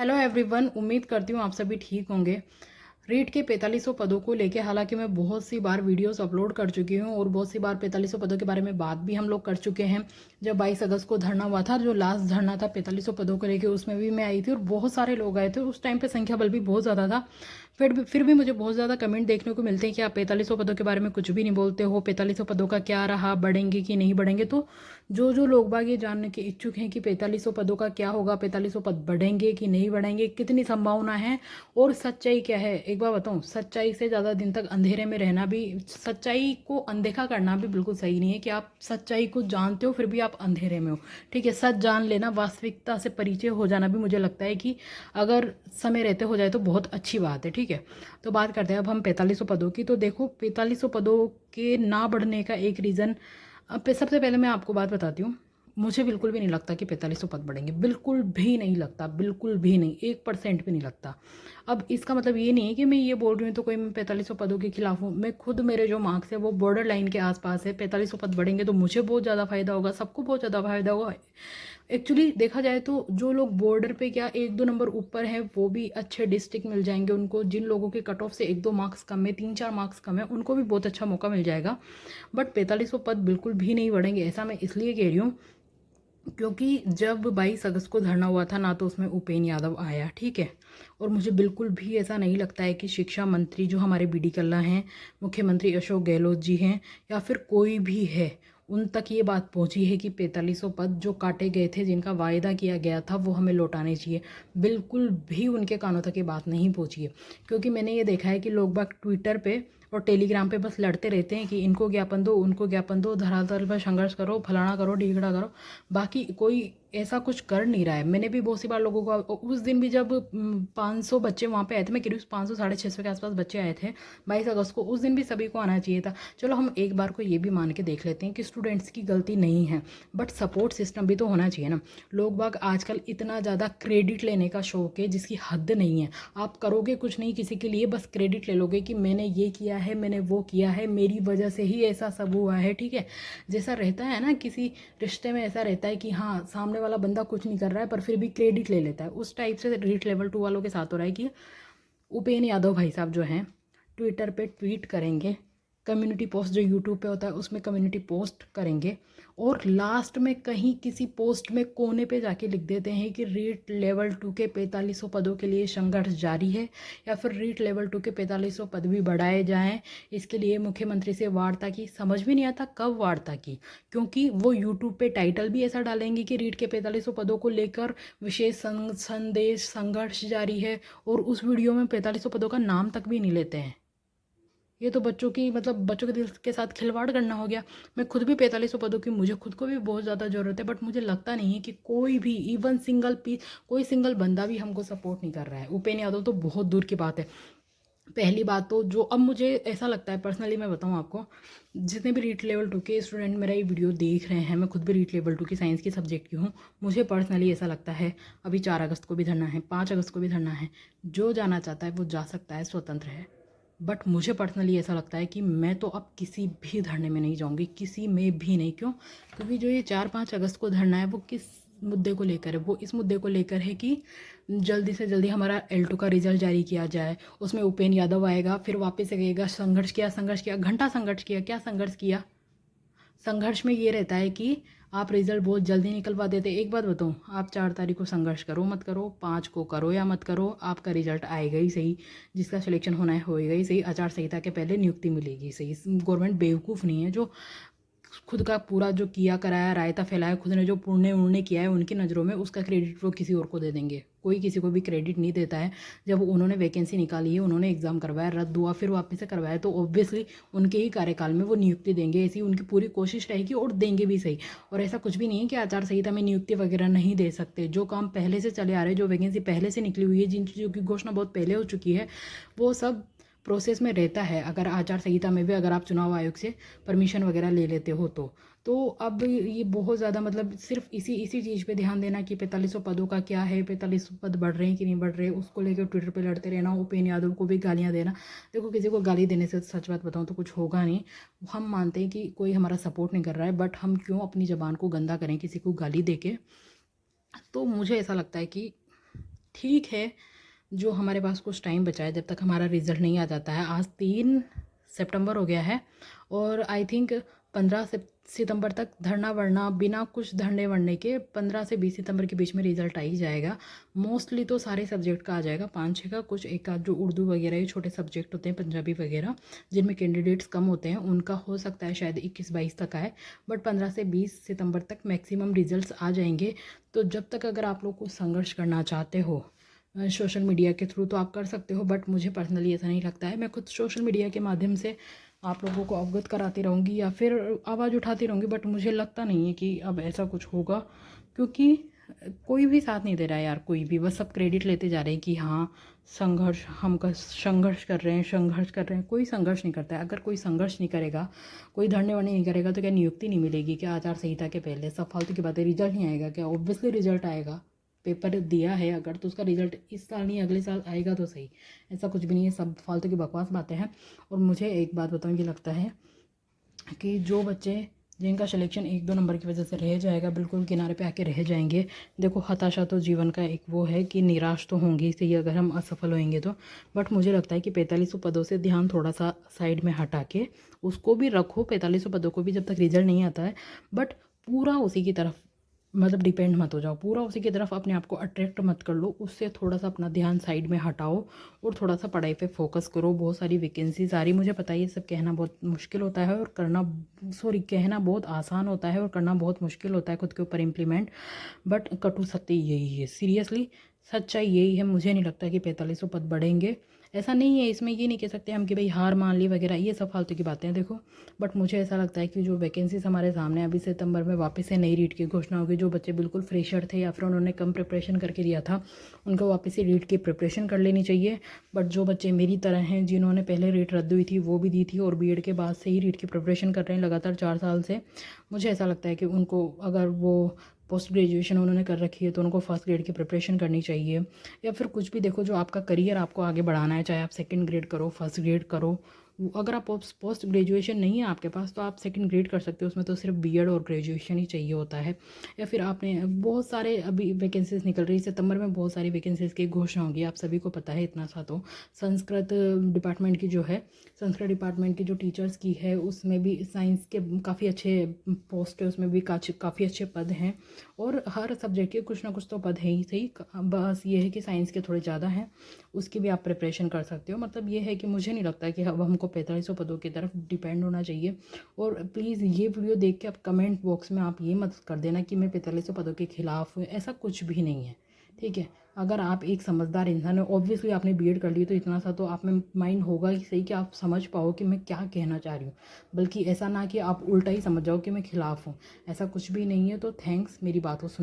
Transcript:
Hello everyone, उम्मीद करती हूँ आप सभी ठीक होंगे। रीट के 4500 पदों को लेके हालांकि मैं बहुत सी बार वीडियोस अपलोड कर चुकी हूँ और बहुत सी बार 4500 पदों के बारे में बात भी हम लोग कर चुके हैं। जब 22 अगस्त को धरना हुआ था, जो लास्ट धरना था 4500 पदों को लेके, उसमें भी मैं आई थी और बहुत सारे लोग आए थे। उस टाइम पे संख्या बल भी बहुत ज़्यादा था। फिर भी मुझे बहुत ज़्यादा कमेंट देखने को मिलते हैं कि आप 4500 पदों के बारे में कुछ भी नहीं बोलते हो। 4500 पदों का क्या रहा, बढ़ेंगे कि नहीं बढ़ेंगे? तो जो लोग बाग ये जानने के इच्छुक हैं कि 4500 पदों का क्या होगा, 4500 पद बढ़ेंगे कि नहीं बढ़ेंगे, कितनी संभावना है और सच्चाई क्या है, एक बार बताऊं, सच्चाई से ज़्यादा दिन तक अंधेरे में रहना भी, सच्चाई को अनदेखा करना भी बिल्कुल सही नहीं है कि आप सच्चाई को जानते हो फिर भी आप अंधेरे में हो। ठीक है, सच जान लेना, वास्तविकता से परिचय हो जाना भी मुझे लगता है कि अगर समय रहते हो जाए तो बहुत अच्छी बात है। ठीक है, तो बात करते हैं अब हम 4500 पदों की। तो देखो, 4500 पदों के ना बढ़ने का एक रीज़न, अब सबसे पहले मैं आपको बात बताती हूँ। मुझे बिल्कुल भी नहीं लगता कि 4500 पद बढ़ेंगे, बिल्कुल भी नहीं लगता, बिल्कुल भी नहीं, 1% भी नहीं लगता। अब इसका मतलब ये नहीं है कि मैं ये बोल रही हूँ तो कोई मैं 4500 पदों के खिलाफ हूँ। मैं खुद, मेरे जो मार्क्स है वो बॉर्डर लाइन के आसपास है। 4500 पद बढ़ेंगे तो मुझे बहुत ज़्यादा फायदा होगा, सबको बहुत ज़्यादा फायदा होगा। एक्चुअली देखा जाए तो जो लोग बॉर्डर पे क्या 1-2 नंबर ऊपर हैं वो भी अच्छे डिस्ट्रिक्ट मिल जाएंगे उनको। जिन लोगों के कट ऑफ से 1-2 मार्क्स कम है, 3-4 मार्क्स कम है, उनको भी बहुत अच्छा मौका मिल जाएगा। बट 4500 पद बिल्कुल भी नहीं बढ़ेंगे, ऐसा मैं इसलिए कह रही हूँ क्योंकि जब 22 अगस्त को धरना हुआ था ना, तो उसमें उपेंद्र यादव आया। ठीक है, और मुझे बिल्कुल भी ऐसा नहीं लगता है कि शिक्षा मंत्री जो हमारे बी डी कल्ला हैं, मुख्यमंत्री अशोक गहलोत जी हैं, या फिर कोई भी है, उन तक ये बात पहुंची है कि 4500 पद जो काटे गए थे, जिनका वायदा किया गया था, वो हमें लौटाने चाहिए। बिल्कुल भी उनके कानों तक ये बात नहीं पहुंची है। क्योंकि मैंने ये देखा है कि लोग बाग ट्विटर पे और टेलीग्राम पे बस लड़ते रहते हैं कि इनको ज्ञापन दो, उनको ज्ञापन दो, धरातल पर संघर्ष करो, फलाना करो, ढीगड़ा करो। बाकी कोई ऐसा कुछ कर नहीं रहा है। मैंने भी बहुत सी बार लोगों को, उस दिन भी जब 500 बच्चे वहाँ पे आए थे, मैं कह रही हूँ 500 650 के आसपास बच्चे आए थे 22 अगस्त को, उस दिन भी सभी को आना चाहिए था। चलो हम एक बार को ये भी मान के देख लेते हैं कि स्टूडेंट्स की गलती नहीं है, बट सपोर्ट सिस्टम भी तो होना चाहिए ना। लोग बाग आजकल इतना ज़्यादा क्रेडिट लेने का शौक है जिसकी हद नहीं है। आप करोगे कुछ नहीं किसी के लिए, बस क्रेडिट ले लोगे कि मैंने ये किया है, मैंने वो किया है, मेरी वजह से ही ऐसा सब हुआ है। ठीक है, जैसा रहता है ना किसी रिश्ते में, ऐसा रहता है कि हाँ सामने वाला बंदा कुछ नहीं कर रहा है पर फिर भी क्रेडिट ले लेता है। उस टाइप से रीट लेवल 2 वालों के साथ हो रहा है कि उपेंद्र यादव भाई साहब जो हैं, ट्विटर पे ट्वीट करेंगे, कम्युनिटी पोस्ट जो यूट्यूब पे होता है उसमें कम्युनिटी पोस्ट करेंगे, और लास्ट में कहीं किसी पोस्ट में कोने पे जाके लिख देते हैं कि रीट लेवल 2 के 4500 पदों के लिए संघर्ष जारी है, या फिर रीट लेवल 2 के 4500 पद भी बढ़ाए जाएं, इसके लिए मुख्यमंत्री से वार्ता की। समझ भी नहीं आता कब वार्ता की, क्योंकि वो यूट्यूब पे टाइटल भी ऐसा डालेंगे कि रीट के 4500 पदों को लेकर विशेष संदेश संघर्ष जारी है, और उस वीडियो में 4500 पदों का नाम तक भी नहीं लेते हैं। ये तो बच्चों की, मतलब बच्चों के दिल के साथ खिलवाड़ करना हो गया। मैं खुद भी 4500 पदों की, मुझे खुद को भी बहुत ज़्यादा ज़रूरत है, बट मुझे लगता नहीं है कि कोई भी, इवन सिंगल पीस, कोई सिंगल बंदा भी हमको सपोर्ट नहीं कर रहा है। उपेंद्र यादव तो बहुत दूर की बात है। पहली बात तो जो अब मुझे ऐसा लगता है पर्सनली, मैं बताऊं आपको, जितने भी रीट लेवल 2 के स्टूडेंट मेरा ये वीडियो देख रहे हैं, मैं खुद भी रीट लेवल 2 की साइंस की सब्जेक्ट की हूँ, मुझे पर्सनली ऐसा लगता है, अभी 4 अगस्त को भी धरना है, 5 अगस्त को भी धरना है, जो जाना चाहता है वो जा सकता है, स्वतंत्र है। बट मुझे पर्सनली ऐसा लगता है कि मैं तो अब किसी भी धरने में नहीं जाऊंगी, किसी में भी नहीं। क्यों? क्योंकि जो ये 4-5 अगस्त को धरना है वो किस मुद्दे को लेकर है? वो इस मुद्दे को लेकर है कि जल्दी से जल्दी हमारा L2 का रिजल्ट जारी किया जाए। उसमें उपेंद्र यादव आएगा, फिर वापस से कहेगा संघर्ष किया, संघर्ष किया, घंटा संघर्ष किया। क्या संघर्ष किया? संघर्ष में ये रहता है कि आप रिजल्ट बहुत जल्दी निकलवा देते। एक बात बताऊँ, आप 4 तारीख को संघर्ष करो मत करो, 5 को करो या मत करो, आपका रिजल्ट आएगा ही सही। जिसका सिलेक्शन होना है होएगा ही सही। आचार संहिता के पहले नियुक्ति मिलेगी सही। गवर्नमेंट बेवकूफ़ नहीं है जो खुद का पूरा जो किया कराया रायता फैलाया, खुद ने जो पुण्य उन्होंने किया है उनकी नज़रों में, उसका क्रेडिट वो किसी और को दे देंगे। कोई किसी को भी क्रेडिट नहीं देता है। जब उन्होंने वैकेंसी निकाली है, उन्होंने एग्ज़ाम करवाया, रद्द हुआ, फिर वापस से करवाया, तो ऑब्वियसली उनके ही कार्यकाल में वो नियुक्ति देंगे, ऐसी उनकी पूरी कोशिश रहेगी और देंगे भी सही। और ऐसा कुछ भी नहीं है कि आचार संहिता में नियुक्ति वगैरह नहीं दे सकते। जो काम पहले से चले आ रहे हैं, जो वैकेंसी पहले से निकली हुई है, जिन चीज़ों की घोषणा बहुत पहले हो चुकी है, वो सब प्रोसेस में रहता है। अगर आचार संहिता में भी अगर आप चुनाव आयोग से परमिशन वगैरह ले लेते हो तो अब ये बहुत ज़्यादा, मतलब सिर्फ इसी चीज़ पे ध्यान देना कि 4500 पदों का क्या है, 4500 पद बढ़ रहे हैं कि नहीं बढ़ रहे, उसको लेकर ट्विटर पे लड़ते रहना, उपेंद्र यादव को भी गालियाँ देना। देखो, किसी को गाली देने से, सच बात बताऊँ तो कुछ होगा नहीं। हम मानते हैं कि कोई हमारा सपोर्ट नहीं कर रहा है, बट हम क्यों अपनी ज़बान को गंदा करें किसी को गाली दे के? तो मुझे ऐसा लगता है कि ठीक है, जो हमारे पास कुछ टाइम बचा है जब तक हमारा रिज़ल्ट नहीं आ जाता है। आज 3 सितंबर हो गया है और आई थिंक 15 सितंबर तक धरना वरना बिना कुछ धरने वरने के 15 से 20 सितंबर के बीच में रिज़ल्ट आ ही जाएगा। मोस्टली तो सारे सब्जेक्ट का आ जाएगा, 5-6 का, कुछ एक आध जो उर्दू वगैरह ये छोटे सब्जेक्ट होते हैं, पंजाबी वगैरह जिनमें कैंडिडेट्स कम होते हैं, उनका हो सकता है शायद 21-22 तक आए, बट 15 से 20 सितंबर तक मैक्सिमम रिजल्ट्स आ जाएंगे। तो जब तक अगर आप लोग कुछ संघर्ष करना चाहते हो सोशल मीडिया के थ्रू तो आप कर सकते हो, बट मुझे पर्सनली ऐसा नहीं लगता है। मैं खुद सोशल मीडिया के माध्यम से आप लोगों को अवगत कराती रहूँगी या फिर आवाज़ उठाती रहूँगी, बट मुझे लगता नहीं है कि अब ऐसा कुछ होगा, क्योंकि कोई भी साथ नहीं दे रहा है यार, कोई भी, बस सब क्रेडिट लेते जा रहे हैं कि हाँ संघर्ष, हम संघर्ष कर रहे हैं, संघर्ष कर रहे हैं। कोई संघर्ष नहीं करता है। अगर कोई संघर्ष नहीं करेगा, कोई धरने वरने नहीं करेगा तो क्या नियुक्ति नहीं मिलेगी क्या आचार संहिता के पहले? सब फालतू की बातें। रिजल्ट नहीं आएगा क्या? ऑब्वियसली रिजल्ट आएगा। पेपर दिया है अगर तो उसका रिजल्ट इस साल नहीं अगले साल आएगा तो सही। ऐसा कुछ भी नहीं है, सब फालतू की बकवास बातें हैं। और मुझे एक बात बताऊँ, ये लगता है कि जो बच्चे जिनका सिलेक्शन 1-2 नंबर की वजह से रह जाएगा, बिल्कुल किनारे पे आके रह जाएंगे। देखो हताशा तो जीवन का एक वो है कि निराश तो होंगे सही अगर हम असफल होंगे तो, बट मुझे लगता है कि 4500 पदों से ध्यान थोड़ा सा साइड में हटा के उसको भी रखो, 4500 पदों को भी, जब तक रिजल्ट नहीं आता है, बट पूरा उसी की तरफ मतलब डिपेंड मत हो जाओ, पूरा उसी की तरफ अपने आप को अट्रैक्ट मत कर लो। उससे थोड़ा सा अपना ध्यान साइड में हटाओ और थोड़ा सा पढ़ाई पे फोकस करो। बहुत सारी वैकेंसीज आ रही, मुझे पता है ये सब कहना बहुत मुश्किल होता है और करना, सॉरी, कहना बहुत आसान होता है और करना बहुत मुश्किल होता है खुद के ऊपर इम्प्लीमेंट, बट कटु सत्य यही है। सीरियसली सच्चाई यही है। मुझे नहीं लगता कि 4500 पद बढ़ेंगे। ऐसा नहीं है, इसमें ये नहीं कह सकते हम कि भाई हार मान ली वगैरह, ये सब फालतू की बातें हैं। देखो, बट मुझे ऐसा लगता है कि जो वैकेंसीज हमारे सामने अभी सितंबर में वापस से नई रीट की घोषणा होगी, जो बच्चे बिल्कुल फ्रेशर थे या फिर उन्होंने कम प्रिपरेशन करके दिया था, उनको वापस से रीट की प्रिपरेशन कर लेनी चाहिए। बट जो बच्चे मेरी तरह हैं जिन्होंने पहले रीट रद्द हुई थी वो भी दी थी और बीएड के बाद से ही रीट की प्रिपरेशन कर रहे हैं लगातार 4 साल से, मुझे ऐसा लगता है कि उनको, अगर वो पोस्ट ग्रेजुएशन उन्होंने कर रखी है तो उनको फर्स्ट ग्रेड की प्रिपरेशन करनी चाहिए। या फिर कुछ भी, देखो जो आपका करियर आपको आगे बढ़ाना है, चाहे आप सेकंड ग्रेड करो, फर्स्ट ग्रेड करो, अगर आप पोस्ट ग्रेजुएशन नहीं है आपके पास तो आप सेकंड ग्रेड कर सकते हो, उसमें तो सिर्फ बीएड और ग्रेजुएशन ही चाहिए होता है। या फिर आपने, बहुत सारे अभी वैकेंसीज निकल रही है सितंबर में, बहुत सारी वैकेंसीज की घोषणा होगी, आप सभी को पता है इतना सा तो। संस्कृत डिपार्टमेंट की जो है, संस्कृत डिपार्टमेंट की जो टीचर्स की है उसमें भी साइंस के काफ़ी अच्छे पोस्ट है, उसमें भी काफ़ी अच्छे पद हैं और हर सब्जेक्ट के कुछ ना कुछ तो पद है ही सही। बस ये है कि साइंस के थोड़े ज़्यादा हैं, उसकी भी आप प्रिपरेशन कर सकते हो। मतलब ये है कि मुझे नहीं लगता कि अब हमको 4500 पदों की तरफ डिपेंड होना चाहिए। और प्लीज़ ये वीडियो देख के आप कमेंट बॉक्स में आप ये मत कर देना कि मैं 4500 पदों के खिलाफ हूँ, ऐसा कुछ भी नहीं है, ठीक है। अगर आप एक समझदार इंसान हो, ऑब्वियसली आपने बीएड कर ली तो इतना सा तो आप में माइंड होगा ही सही कि आप समझ पाओ कि मैं क्या कहना चाह रही हूँ, बल्कि ऐसा ना कि आप उल्टा ही समझ जाओ कि मैं खिलाफ हूँ, ऐसा कुछ भी नहीं है। तो थैंक्स मेरी बात को सुन